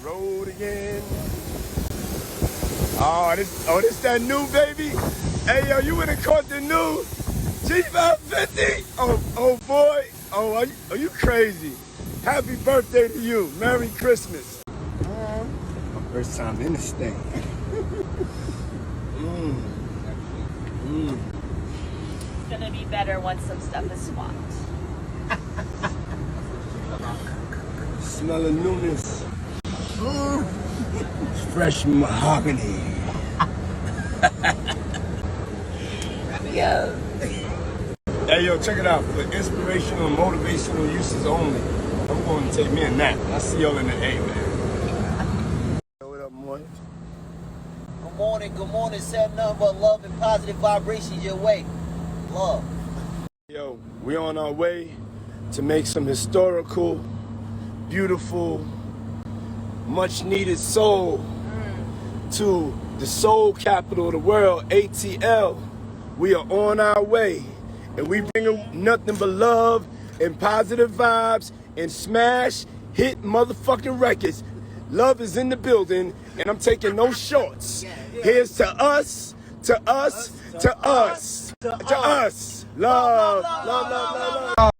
road again. Oh, this that new baby. Hey, yo, you would've caught the new G550. Oh boy. Oh, are you crazy? Happy birthday to you. Merry Christmas. My first time in this thing. It's gonna be better once some stuff is swapped. Smell of newness. Fresh mahogany. Yeah. Hey, yo, check it out. For inspirational and motivational uses only, I'm going to take me a nap. I'll see y'all in the A, man. What up, morning? Good morning. Send nothing but love and positive vibrations your way. Love. Yo, we on our way to make some historical, beautiful, much needed soul to the soul capital of the world, ATL. We are on our way, and we bring nothing but love and positive vibes and smash hit motherfucking records. Love is in the building, and I'm taking no shorts. Here's to us, to us, to us, to us. Love, love, love, love, love.